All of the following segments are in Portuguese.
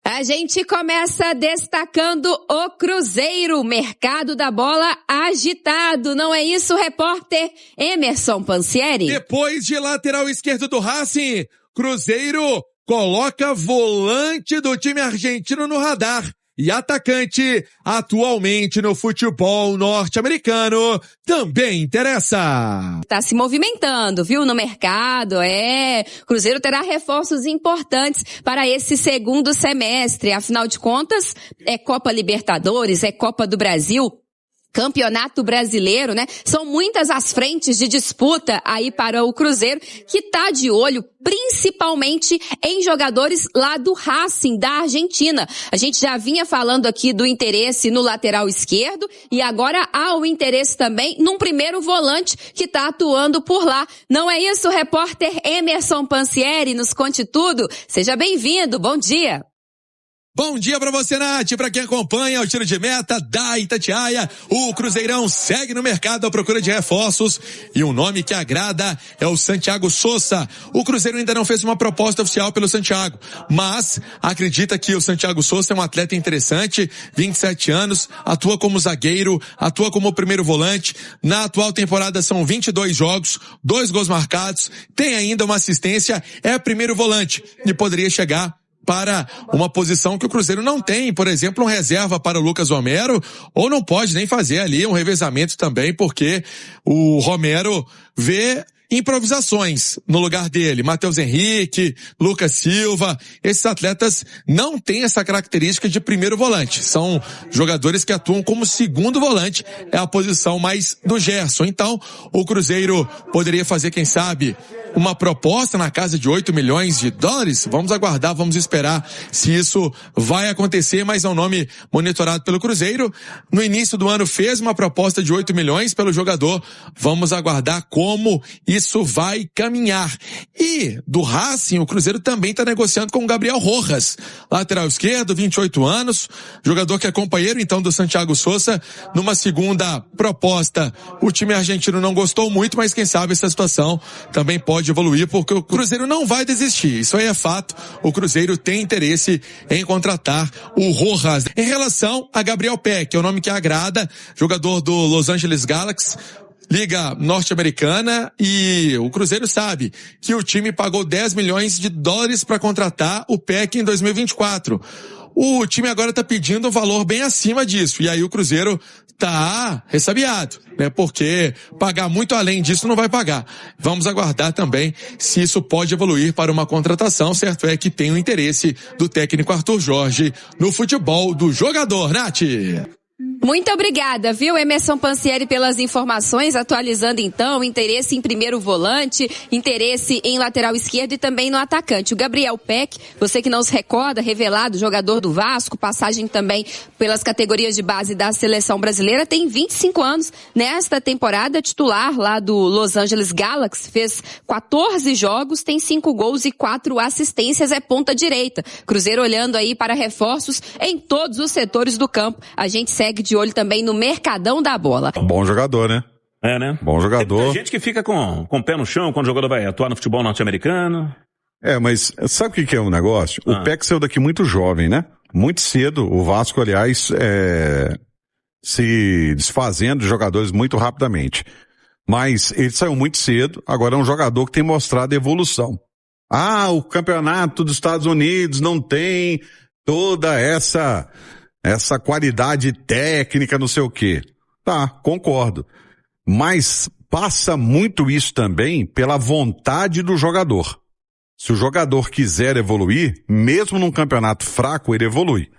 A gente começa destacando o Cruzeiro, mercado da bola agitado, não é isso, repórter Emerson Pansieri? Depois de lateral esquerdo do Racing, Cruzeiro coloca volante do time argentino no radar. E atacante, atualmente no futebol norte-americano, também interessa. Tá se movimentando, viu, no mercado, Cruzeiro terá reforços importantes para esse segundo semestre. Afinal de contas, é Copa Libertadores, é Copa do Brasil, Campeonato Brasileiro, né? São muitas as frentes de disputa aí para o Cruzeiro, que tá de olho principalmente em jogadores lá do Racing, da Argentina. A gente já vinha falando aqui do interesse no lateral esquerdo e agora há o interesse também num primeiro volante que tá atuando por lá. Não é isso, repórter Emerson Pansieri? Nos conte tudo. Seja bem-vindo, bom dia. Bom dia pra você, Nath, pra quem acompanha o tiro de meta da Itatiaia. O Cruzeirão segue no mercado à procura de reforços e um nome que agrada é o Santiago Sousa. O Cruzeiro ainda não fez uma proposta oficial pelo Santiago, mas acredita que o Santiago Sousa é um atleta interessante, 27 anos, atua como zagueiro, atua como primeiro volante. Na atual temporada são 22 jogos, 2 gols marcados, tem ainda uma assistência, é primeiro volante e poderia chegar para uma posição que o Cruzeiro não tem, por exemplo, um reserva para o Lucas Romero, ou não pode nem fazer ali um revezamento também, porque o Romero vê improvisações no lugar dele. Matheus Henrique, Lucas Silva, esses atletas não têm essa característica de primeiro volante. São jogadores que atuam como segundo volante, é a posição mais do Gerson. Então, o Cruzeiro poderia fazer, quem sabe, uma proposta na casa de 8 milhões de dólares. Vamos aguardar, vamos esperar se isso vai acontecer, mas é um nome monitorado pelo Cruzeiro. No início do ano fez uma proposta de 8 milhões pelo jogador. Vamos aguardar como isso vai caminhar. E do Racing, o Cruzeiro também está negociando com o Gabriel Rojas, lateral esquerdo, 28 anos, jogador que é companheiro então do Santiago Sousa. Numa segunda proposta, o time argentino não gostou muito, mas quem sabe essa situação também pode evoluir, porque o Cruzeiro não vai desistir. Isso aí é fato. O Cruzeiro tem interesse em contratar o Rojas. Em relação a Gabriel Peck, é o nome que agrada, jogador do Los Angeles Galaxy, Liga Norte-Americana, e o Cruzeiro sabe que o time pagou 10 milhões de dólares para contratar o Peck em 2024. O time agora está pedindo um valor bem acima disso, e aí o Cruzeiro tá ressabiado, né? Porque pagar muito além disso não vai pagar. Vamos aguardar também se isso pode evoluir para uma contratação. Certo é que tem o interesse do técnico Arthur Jorge no futebol do jogador, Nath. Muito obrigada, viu, Emerson Pansieri, pelas informações, atualizando então interesse em primeiro volante, interesse em lateral esquerdo e também no atacante. O Gabriel Peck, você que não se recorda, revelado, jogador do Vasco, passagem também pelas categorias de base da seleção brasileira, tem 25 anos. Nesta temporada, titular lá do Los Angeles Galaxy, fez 14 jogos, tem 5 gols e 4 assistências, é ponta direita. Cruzeiro olhando aí para reforços em todos os setores do campo. A gente segue de olho também no mercadão da bola. Bom jogador, né? É, né? Bom jogador. Tem gente que fica com o pé no chão quando o jogador vai atuar no futebol norte-americano. Mas sabe o que é um negócio? O Peck saiu daqui muito jovem, né? Muito cedo. O Vasco, aliás, se desfazendo de jogadores muito rapidamente. Mas ele saiu muito cedo, agora é um jogador que tem mostrado evolução. O campeonato dos Estados Unidos não tem toda essa qualidade técnica, não sei o quê. Tá, concordo. Mas passa muito isso também pela vontade do jogador. Se o jogador quiser evoluir, mesmo num campeonato fraco, ele evolui.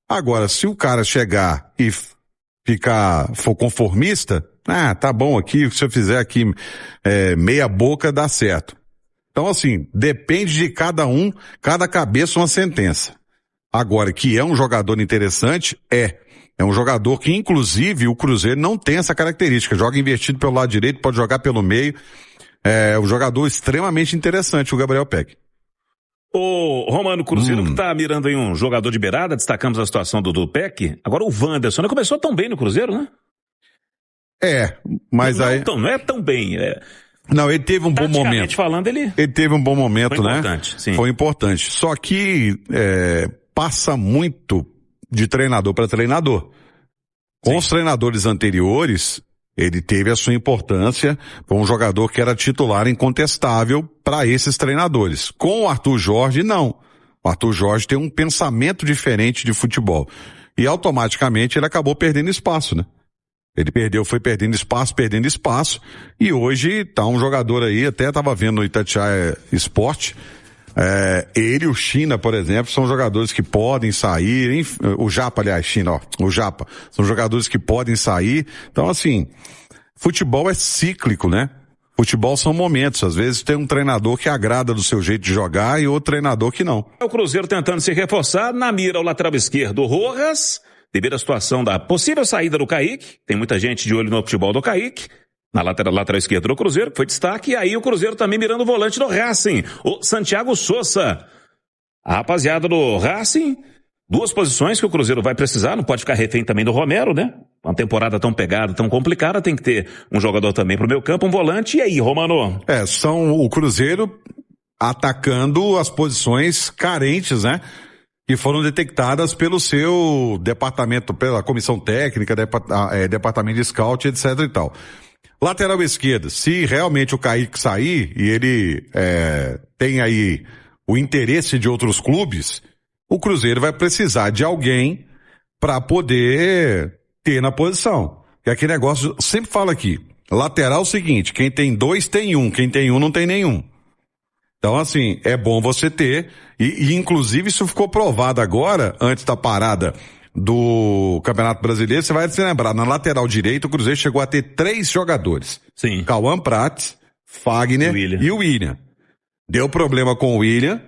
Agora, se o cara chegar e for conformista, tá bom aqui, se eu fizer aqui meia boca, dá certo. Então, assim, depende de cada um, cada cabeça uma sentença. Agora, que é um jogador interessante, é um jogador que, inclusive, o Cruzeiro não tem essa característica. Joga invertido pelo lado direito, pode jogar pelo meio. É um jogador extremamente interessante, o Gabriel Peck. Ô, Romano, Cruzeiro que tá mirando aí um jogador de beirada, destacamos a situação do Peck. Agora o Wanderson, não começou tão bem no Cruzeiro, né? Mas não, aí... Não é tão bem, Não, ele teve um bom momento. Falando, ele teve um bom momento, foi né? Importante, sim. Foi importante. Só que, passa muito de treinador para treinador. Com os treinadores anteriores, ele teve a sua importância, foi um jogador que era titular incontestável para esses treinadores. Com o Arthur Jorge, não. O Arthur Jorge tem um pensamento diferente de futebol. E automaticamente ele acabou perdendo espaço, né? Ele foi perdendo espaço, e hoje tá um jogador aí, até tava vendo no Itatiaia Esporte, ele e o China, por exemplo, são jogadores que podem sair, o Japa, são jogadores que podem sair. Então, assim, futebol é cíclico, né? Futebol são momentos, às vezes tem um treinador que agrada do seu jeito de jogar e outro treinador que não. O Cruzeiro tentando se reforçar, na mira o lateral esquerdo, Rojas, devido à situação da possível saída do Kaique, tem muita gente de olho no futebol do Kaique, na lateral esquerda do Cruzeiro, que foi destaque, e aí o Cruzeiro também mirando o volante do Racing, o Santiago Sousa. A rapaziada do Racing, duas posições que o Cruzeiro vai precisar, não pode ficar refém também do Romero, né? Uma temporada tão pegada, tão complicada, tem que ter um jogador também pro meio campo, um volante, e aí, Romano? São o Cruzeiro atacando as posições carentes, né? Que foram detectadas pelo seu departamento, pela comissão técnica, departamento de scout, etc e tal. Lateral esquerda, se realmente o Kaique sair e ele tem aí o interesse de outros clubes, o Cruzeiro vai precisar de alguém para poder ter na posição. E aquele negócio, sempre falo aqui, lateral é o seguinte, quem tem dois tem um, quem tem um não tem nenhum. Então, assim, é bom você ter, e inclusive isso ficou provado agora, antes da parada do Campeonato Brasileiro, você vai se lembrar, na lateral direita o Cruzeiro chegou a ter 3 jogadores. Sim. Cauã Prates, Fagner e o William. Deu problema com o William,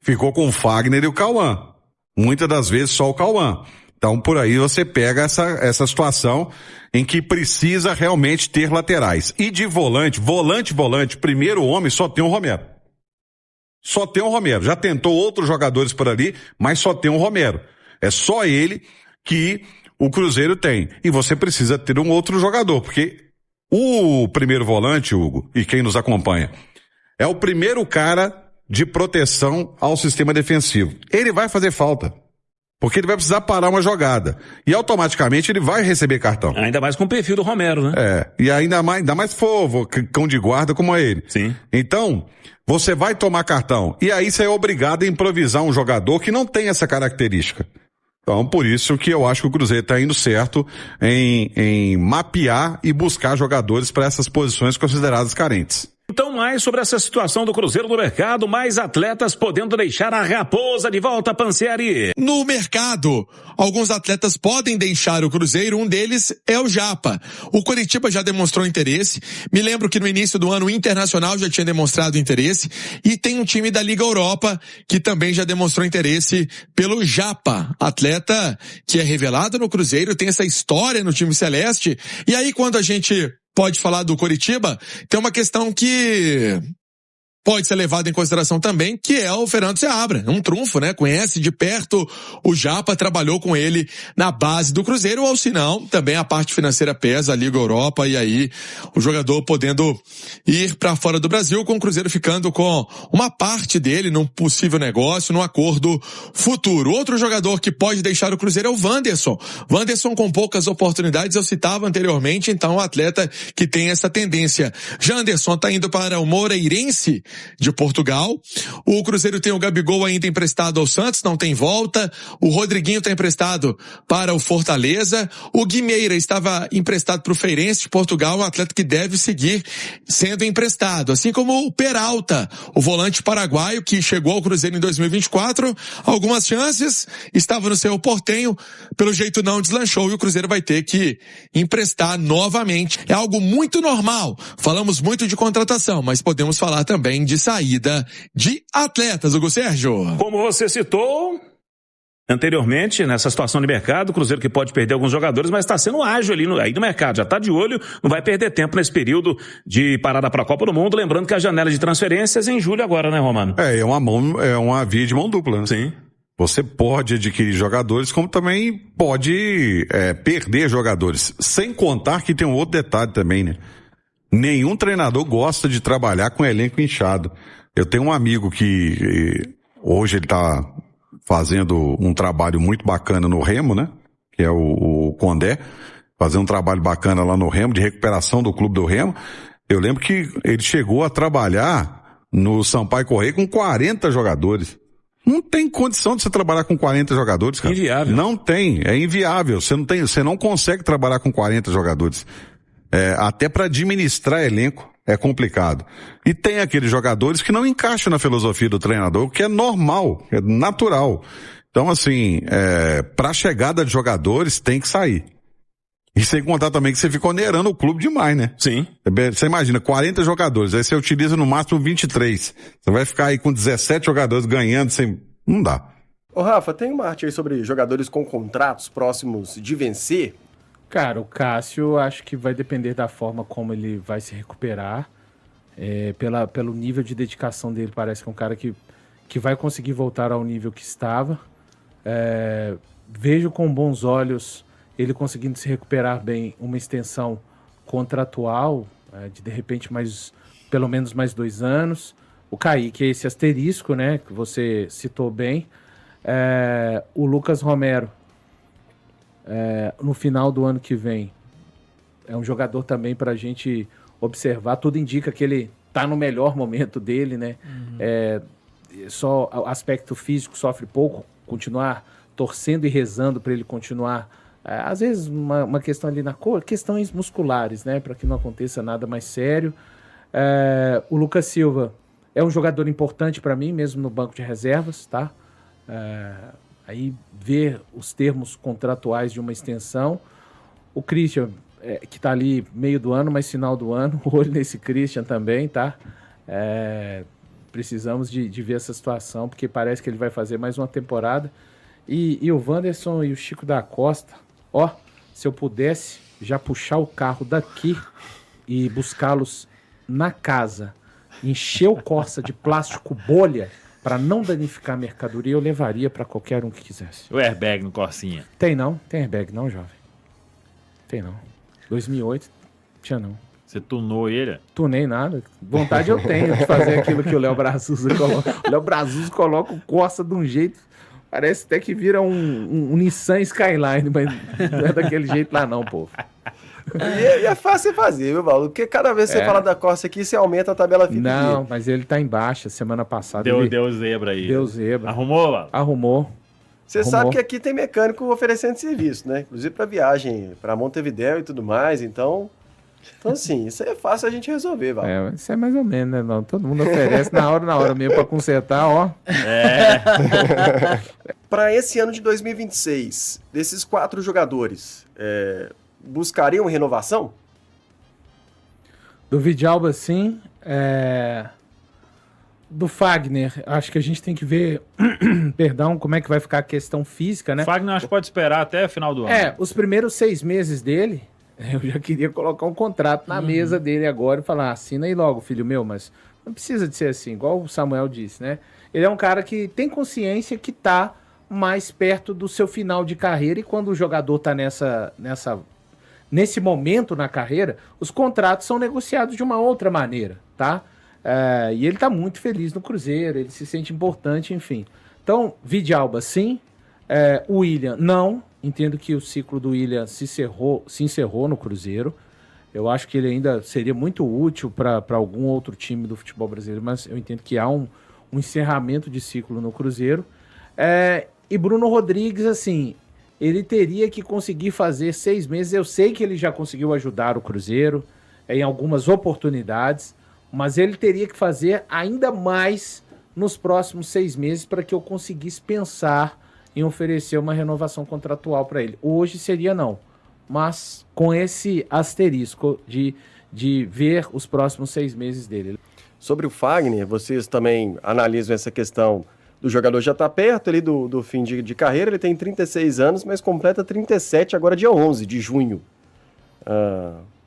ficou com o Fagner e o Cauã. Muitas das vezes só o Cauã. Então por aí você pega essa situação em que precisa realmente ter laterais. E de volante, primeiro homem só tem o Romero. Só tem o Romero. Já tentou outros jogadores por ali, mas só tem o Romero. É só ele que o Cruzeiro tem. E você precisa ter um outro jogador, porque o primeiro volante, Hugo, e quem nos acompanha, é o primeiro cara de proteção ao sistema defensivo. Ele vai fazer falta, porque ele vai precisar parar uma jogada. E automaticamente ele vai receber cartão. Ainda mais com o perfil do Romero, né? E ainda mais for cão de guarda como é ele. Sim. Então, você vai tomar cartão. E aí você é obrigado a improvisar um jogador que não tem essa característica. Então, por isso que eu acho que o Cruzeiro está indo certo em mapear e buscar jogadores para essas posições consideradas carentes. Então, mais sobre essa situação do Cruzeiro no mercado, mais atletas podendo deixar a Raposa de volta, Pansieri. No mercado, alguns atletas podem deixar o Cruzeiro, um deles é o Japa. O Coritiba já demonstrou interesse, me lembro que no início do ano o Internacional já tinha demonstrado interesse, e tem um time da Liga Europa que também já demonstrou interesse pelo Japa, atleta que é revelado no Cruzeiro, tem essa história no time celeste, e aí quando a gente pode falar do Coritiba, tem uma questão que pode ser levada em consideração também, que é o Fernando Seabra, um trunfo, né? Conhece de perto o Japa, trabalhou com ele na base do Cruzeiro, ou se não, também a parte financeira pesa, a Liga Europa, e aí o jogador podendo ir para fora do Brasil, com o Cruzeiro ficando com uma parte dele num possível negócio, num acordo futuro. Outro jogador que pode deixar o Cruzeiro é o Wanderson. Wanderson com poucas oportunidades, eu citava anteriormente, então um atleta que tem essa tendência. Janderson tá indo para o Moreirense de Portugal. O Cruzeiro tem o Gabigol ainda emprestado ao Santos, não tem volta. O Rodriguinho está emprestado para o Fortaleza. O Guimeira estava emprestado para o Feirense de Portugal, um atleta que deve seguir sendo emprestado. Assim como o Peralta, o volante paraguaio que chegou ao Cruzeiro em 2024. Algumas chances, estava no seu Portenho, pelo jeito não deslanchou e o Cruzeiro vai ter que emprestar novamente. É algo muito normal. Falamos muito de contratação, mas podemos falar também de saída de atletas, Hugo Sérgio. Como você citou anteriormente, nessa situação de mercado, o Cruzeiro que pode perder alguns jogadores, mas está sendo ágil aí no mercado, já está de olho, não vai perder tempo nesse período de parada para a Copa do Mundo, lembrando que a janela de transferências é em julho agora, né, Romano? É uma via de mão dupla, né? Sim. Você pode adquirir jogadores, como também pode perder jogadores, sem contar que tem um outro detalhe também, né? Nenhum treinador gosta de trabalhar com elenco inchado. Eu tenho um amigo que hoje ele tá fazendo um trabalho muito bacana no Remo, né? Que é o Condé, fazendo um trabalho bacana lá no Remo, de recuperação do clube do Remo. Eu lembro que ele chegou a trabalhar no Sampaio Corrêa com 40 jogadores. Não tem condição de você trabalhar com 40 jogadores, cara. Inviável. Não tem, é inviável. Você não consegue trabalhar com 40 jogadores. Até para administrar elenco é complicado. E tem aqueles jogadores que não encaixam na filosofia do treinador, que é normal, é natural. Então, assim, pra chegada de jogadores tem que sair. E sem contar também que você fica onerando o clube demais, né? Sim. Você imagina, 40 jogadores, aí você utiliza no máximo 23. Você vai ficar aí com 17 jogadores ganhando sem... Não dá. Ô Rafa, tem uma arte aí sobre jogadores com contratos próximos de vencer? Cara, o Cássio acho que vai depender da forma como ele vai se recuperar. Pelo nível de dedicação dele, parece que é um cara que vai conseguir voltar ao nível que estava. Vejo com bons olhos ele conseguindo se recuperar bem, uma extensão contratual, de repente pelo menos mais 2 anos. O Kaique é esse asterisco, né, que você citou bem. O Lucas Romero, no final do ano que vem, é um jogador também para a gente observar. Tudo indica que ele está no melhor momento dele, né? Só o aspecto físico sofre pouco, continuar torcendo e rezando para ele continuar. Às vezes uma questão ali na cor, questões musculares, né? Para que não aconteça nada mais sério. O Lucas Silva é um jogador importante para mim, mesmo no banco de reservas, tá? Aí ver os termos contratuais de uma extensão. O Christian, que está ali meio do ano, mas final do ano, olho nesse Christian também, tá? Precisamos de ver essa situação, porque parece que ele vai fazer mais uma temporada. E o Wanderson e o Chico da Costa, se eu pudesse já puxar o carro daqui e buscá-los na casa, encher o Corsa de plástico bolha para não danificar a mercadoria, eu levaria para qualquer um que quisesse. O airbag no Corsinha? Tem não, tem airbag não, jovem. Tem não. 2008, tinha não. Você tunou ele? Tunei nada. Vontade eu tenho de fazer aquilo que o Léo Brazusa coloca. O Léo Brazusa coloca o Corsa de um jeito, parece até que vira um Nissan Skyline, mas não é daquele jeito lá não, povo. E é fácil fazer, viu, Paulo? Porque cada vez que você fala da Corsa aqui, você aumenta a tabela VIP. Não, mas ele tá em baixa. Semana passada deu zebra aí. Deu zebra. Arrumou, Paulo? Arrumou. Você sabe que aqui tem mecânico oferecendo serviço, né? Inclusive para viagem para Montevidéu e tudo mais. Então, assim, isso aí é fácil a gente resolver, Val. Isso é mais ou menos, né? Não, todo mundo oferece na hora mesmo para consertar, Para esse ano de 2026, desses 4 jogadores, buscariam renovação? Do Vidalba, sim. Do Fagner, acho que a gente tem que ver, como é que vai ficar a questão física, né? Fagner acho que pode esperar até o final do ano. Os primeiros 6 meses dele, eu já queria colocar um contrato na mesa dele agora e falar, assina aí logo, filho meu, mas não precisa de ser assim, igual o Samuel disse, né? Ele é um cara que tem consciência que tá mais perto do seu final de carreira, e quando o jogador tá nesse momento na carreira, os contratos são negociados de uma outra maneira, tá? E ele tá muito feliz no Cruzeiro, ele se sente importante, enfim. Então, Vidalba, sim. O William, não. Entendo que o ciclo do William se encerrou no Cruzeiro. Eu acho que ele ainda seria muito útil para algum outro time do futebol brasileiro, mas eu entendo que há um encerramento de ciclo no Cruzeiro. E Bruno Rodrigues, assim, ele teria que conseguir fazer 6 meses. Eu sei que ele já conseguiu ajudar o Cruzeiro em algumas oportunidades, mas ele teria que fazer ainda mais nos próximos 6 meses para que eu conseguisse pensar em oferecer uma renovação contratual para ele. Hoje seria não, mas com esse asterisco de ver os próximos 6 meses dele. Sobre o Fagner, vocês também analisam essa questão do jogador já estar perto ali do fim de carreira. Ele tem 36 anos, mas completa 37 agora dia 11 de junho.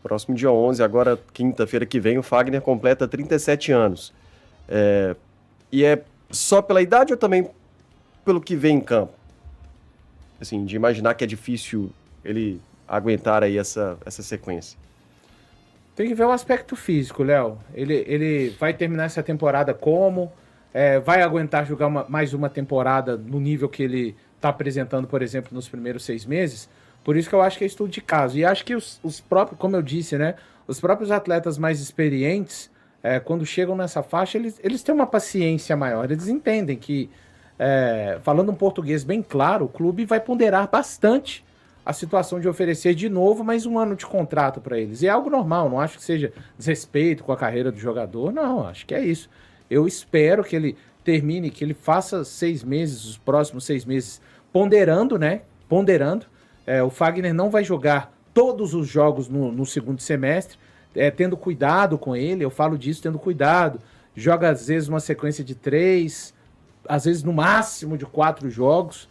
Próximo dia 11, agora quinta-feira que vem, o Fagner completa 37 anos. E é só pela idade ou também pelo que vem em campo? Assim, de imaginar que é difícil ele aguentar aí essa sequência. Tem que ver o aspecto físico, Léo. Ele vai terminar essa temporada como? vai aguentar jogar mais uma temporada no nível que ele está apresentando, por exemplo, nos primeiros 6 meses. Por isso que eu acho que é estudo de caso. E acho que os próprios, como eu disse, né, os próprios atletas mais experientes, quando chegam nessa faixa, eles têm uma paciência maior. Eles entendem que, falando um português bem claro, o clube vai ponderar bastante a situação de oferecer de novo mais um ano de contrato para eles. E é algo normal, não acho que seja desrespeito com a carreira do jogador, não, acho que é isso. Eu espero que ele termine, que ele faça 6 meses, os próximos 6 meses, ponderando, né? Ponderando. O Fagner não vai jogar todos os jogos no segundo semestre, tendo cuidado com ele, eu falo disso, tendo cuidado. Joga, às vezes, uma sequência de 3, às vezes, no máximo de 4 jogos,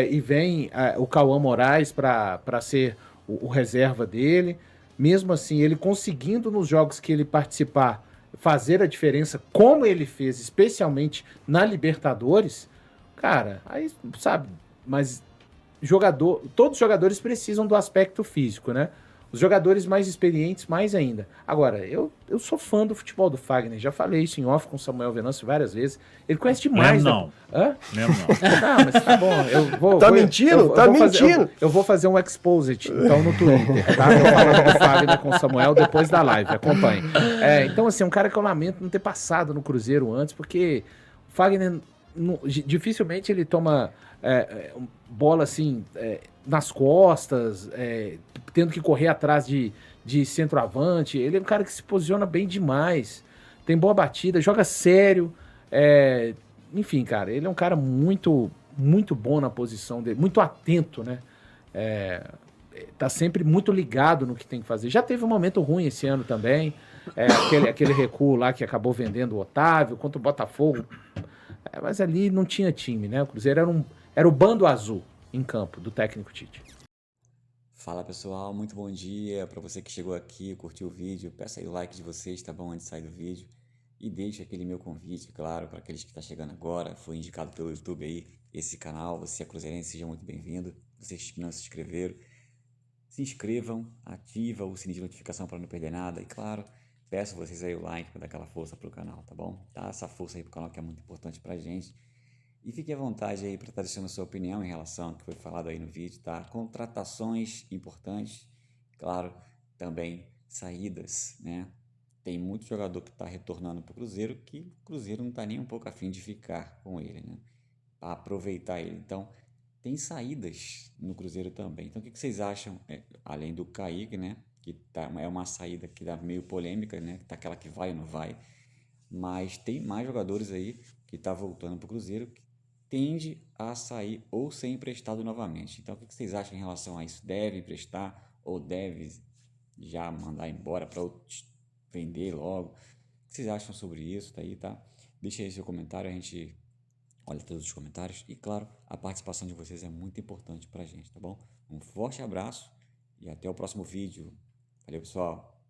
e vem o Cauã Moraes para ser o reserva dele. Mesmo assim, ele conseguindo nos jogos que ele participar fazer a diferença, como ele fez, especialmente na Libertadores, cara, aí, sabe, mas todos os jogadores precisam do aspecto físico, né? Os jogadores mais experientes, mais ainda. Agora, eu sou fã do futebol do Fagner, já falei isso em off com o Samuel Venâncio várias vezes. Ele conhece demais. Não. Hã? Mesmo não. Não, mas tá bom. Mentindo? Mentindo? Eu vou fazer um exposit, então, no Twitter, tá? Eu falando do Fagner com o Samuel depois da live, acompanhe. Então, assim, um cara que eu lamento não ter passado no Cruzeiro antes, porque o Fagner, dificilmente ele toma bola, assim, nas costas, tendo que correr atrás de centroavante. Ele é um cara que se posiciona bem demais, tem boa batida, joga sério, enfim, cara, ele é um cara muito, muito bom na posição dele, muito atento, né? Tá sempre muito ligado no que tem que fazer. Já teve um momento ruim esse ano também, aquele recuo lá que acabou vendendo o Otávio contra o Botafogo, mas ali não tinha time, né? O Cruzeiro era o bando azul em campo do técnico Tite. Fala pessoal, muito bom dia para você que chegou aqui, curtiu o vídeo, peço aí o like de vocês, tá bom, antes de sair do vídeo, e deixa aquele meu convite, claro, para aqueles que estão chegando agora, foi indicado pelo YouTube aí, esse canal, você é cruzeirense, seja muito bem-vindo, vocês que não se inscreveram, se inscrevam, ativa o sininho de notificação para não perder nada, e claro, peço vocês aí o like para dar aquela força pro canal, tá bom? Dá essa força aí pro canal que é muito importante pra gente. E fique à vontade aí para estar deixando a sua opinião em relação ao que foi falado aí no vídeo, tá? Contratações importantes, claro, também saídas, né? Tem muito jogador que está retornando para o Cruzeiro que o Cruzeiro não está nem um pouco afim de ficar com ele, né? Para aproveitar ele. Então, tem saídas no Cruzeiro também. Então, o que vocês acham, além do Kaique, né? Que é uma saída que dá meio polêmica, né? Tá aquela que vai ou não vai. Mas tem mais jogadores aí que tá voltando para o Cruzeiro que tende a sair ou ser emprestado novamente. Então, o que vocês acham em relação a isso? Deve emprestar ou deve já mandar embora para outros vender logo? O que vocês acham sobre isso? Tá aí, tá? Deixa aí seu comentário, a gente olha todos os comentários. E, claro, a participação de vocês é muito importante pra gente, tá bom? Um forte abraço e até o próximo vídeo. Valeu, pessoal!